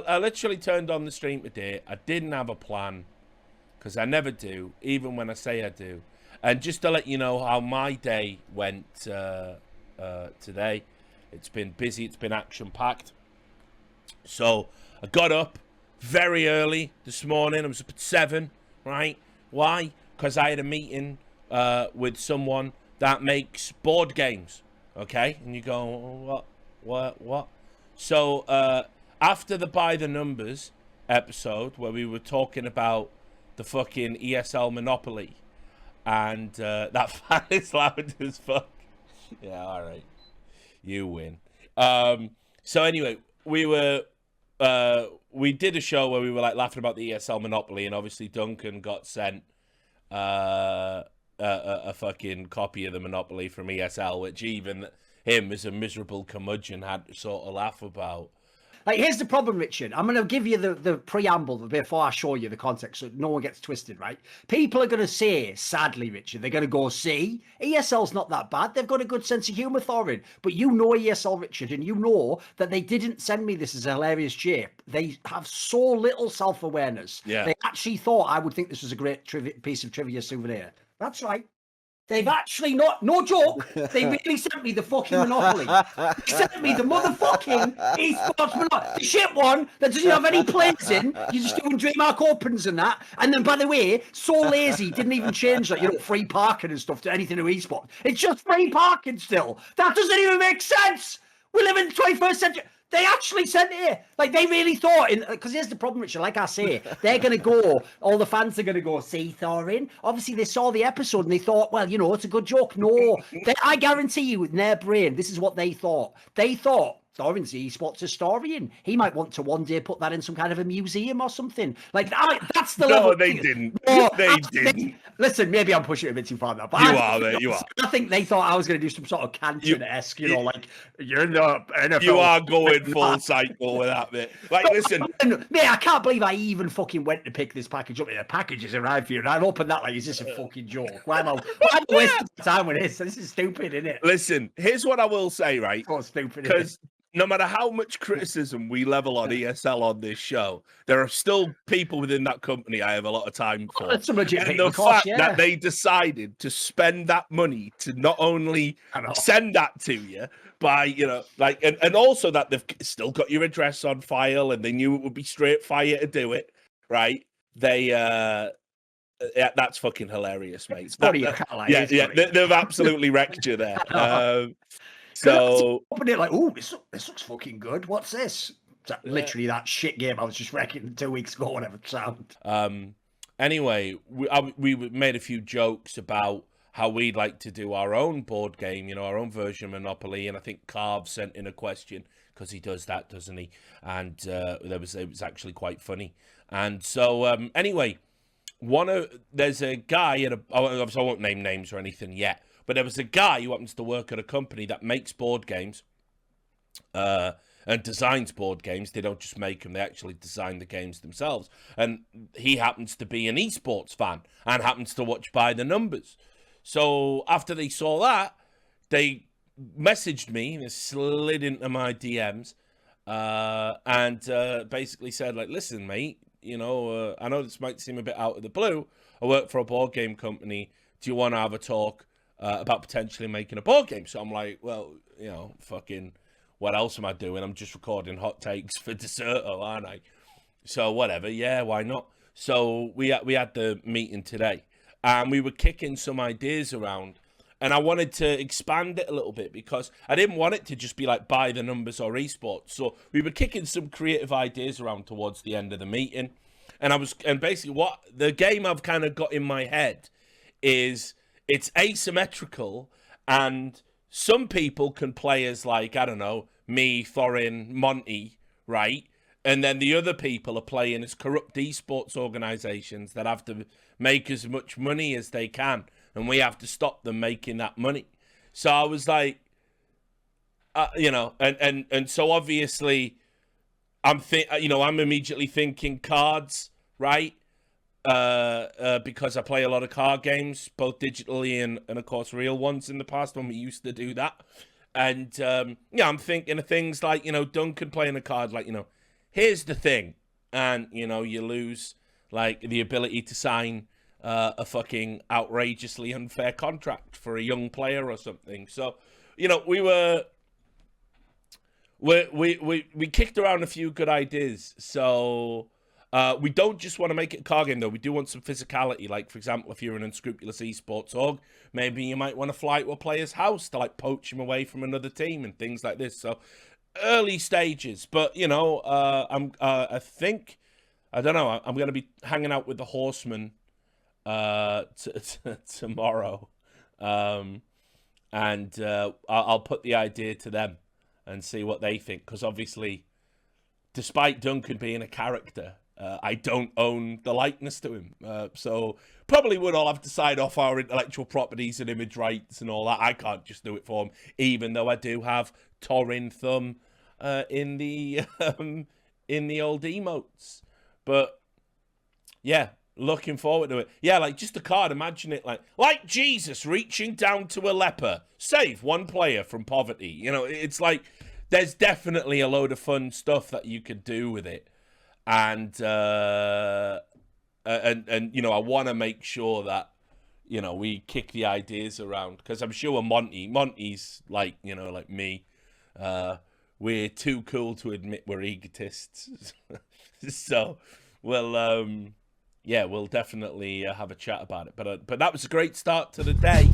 I literally turned on the stream today. I didn't have a plan because I never do, even when I say I do. And just to let you know how my day went today, it's been busy. It's been action-packed. So I got up very early this morning. I was up at 7, right? Why? Because I had a meeting with someone that makes board games, okay? And you go, what? So after the By the Numbers episode where we were talking about the fucking ESL Monopoly and that fan is loud as fuck. Yeah, all right. You win. So anyway, we did a show where we were like laughing about the ESL Monopoly, and obviously Duncan got sent a fucking copy of the Monopoly from ESL, which even him as a miserable curmudgeon had to sort of laugh about. Like, here's the problem, Richard. I'm going to give you the preamble before I show you the context so no one gets twisted, right? People are going to say, sadly, Richard, they're going to go, see, ESL's not that bad. They've got a good sense of humour, Thorin. But you know ESL, Richard, and you know that they didn't send me this as a hilarious chip. They have so little self-awareness. Yeah. They actually thought I would think this was a great piece of trivia souvenir. That's right. They've actually not, no joke, they really sent me the fucking Monopoly. They sent me the motherfucking esports Monopoly. The shit one that doesn't have any players in. You're just doing DreamHark Opens and that. And then, by the way, so lazy, didn't even change that, free parking and stuff to anything to esports. It's just free parking still. That doesn't even make sense. We live in the 21st century. They actually sent it. Like, they really thought, because here's the problem, Richard, like I say, they're going to go, all the fans are going to go, see, Thorin. Obviously, they saw the episode and they thought, well, it's a good joke. No, I guarantee you, in their brain, this is what they thought. They thought, Thorin's the esports historian. He might want to one day put that in some kind of a museum or something. Like, that's the level. No, they didn't. No, they didn't. Listen, maybe I'm pushing it a bit too far now. But you are. I think they thought I was going to do some sort of Canton-esque, like, you're in the NFL. You are going full cycle with that bit. Like, listen. Mate, I can't believe I even fucking went to pick this package up. The package has arrived for you, and I've opened that like, is this a fucking joke? Why am I wasting time with this? This is stupid, isn't it? Listen, here's what I will say, right? So stupid, because no matter how much criticism we level on ESL on this show, there are still people within that company I have a lot of time for. That's a legit and the fact that they decided to spend that money to not only send that to you by, and also that they've still got your address on file and they knew it would be straight fire to do it, right? They, that's fucking hilarious, mate. It's funny, they've absolutely wrecked you there. So open it like, oh, this looks fucking good. What's this? Literally that shit game I was just wrecking 2 weeks ago, whatever it sound. Anyway, we made a few jokes about how we'd like to do our own board game, our own version of Monopoly, and I think Carv sent in a question because he does that, doesn't he? And it was actually quite funny. And so anyway, there's a guy obviously I won't name names or anything yet. But there was a guy who happens to work at a company that makes board games and designs board games. They don't just make them, they actually design the games themselves. And he happens to be an esports fan and happens to watch By the Numbers. So after they saw that, they messaged me and slid into my DMs and basically said, like, listen, mate, I know this might seem a bit out of the blue. I work for a board game company. Do you want to have a talk about potentially making a board game? So I'm like, well, fucking, what else am I doing? I'm just recording hot takes for Deserto, aren't I? So whatever, yeah, why not? So we had the meeting today, and we were kicking some ideas around, and I wanted to expand it a little bit because I didn't want it to just be like By the Numbers or esports. So we were kicking some creative ideas around towards the end of the meeting, and basically what the game I've kind of got in my head is, it's asymmetrical, and some people can play as, like, I don't know, me, Thorin, Monty, right? And then the other people are playing as corrupt esports organizations that have to make as much money as they can, and we have to stop them making that money. So I was like, and so obviously I'm immediately thinking cards, right? Because I play a lot of card games, both digitally and of course real ones in the past when we used to do that. And I'm thinking of things like, Duncan playing a card like, here's the thing, and you know, you lose like the ability to sign a fucking outrageously unfair contract for a young player or something. So, you know, we kicked around a few good ideas. So we don't just want to make it a car game, though. We do want some physicality. Like, for example, if you're an unscrupulous esports org, maybe you might want to fly to a player's house to like poach him away from another team and things like this. So early stages, but you know, I think, I don't know, I'm going to be hanging out with the Horsemen tomorrow, and I'll put the idea to them and see what they think, because obviously, despite Duncan being a character, I don't own the likeness to him, so probably would all have to sign off our intellectual properties and image rights and all that. I can't just do it for him, even though I do have thorin thumb in the old emotes. But yeah, looking forward to it. Yeah, like just a card. Imagine it like Jesus reaching down to a leper, save one player from poverty. You know, it's like there's definitely a load of fun stuff that you could do with it, and you know, I want to make sure that, you know, we kick the ideas around, because I'm sure Monty's like, you know, like me. We're too cool to admit we're egotists. So we'll yeah, we'll definitely have a chat about it. But that was a great start to the day.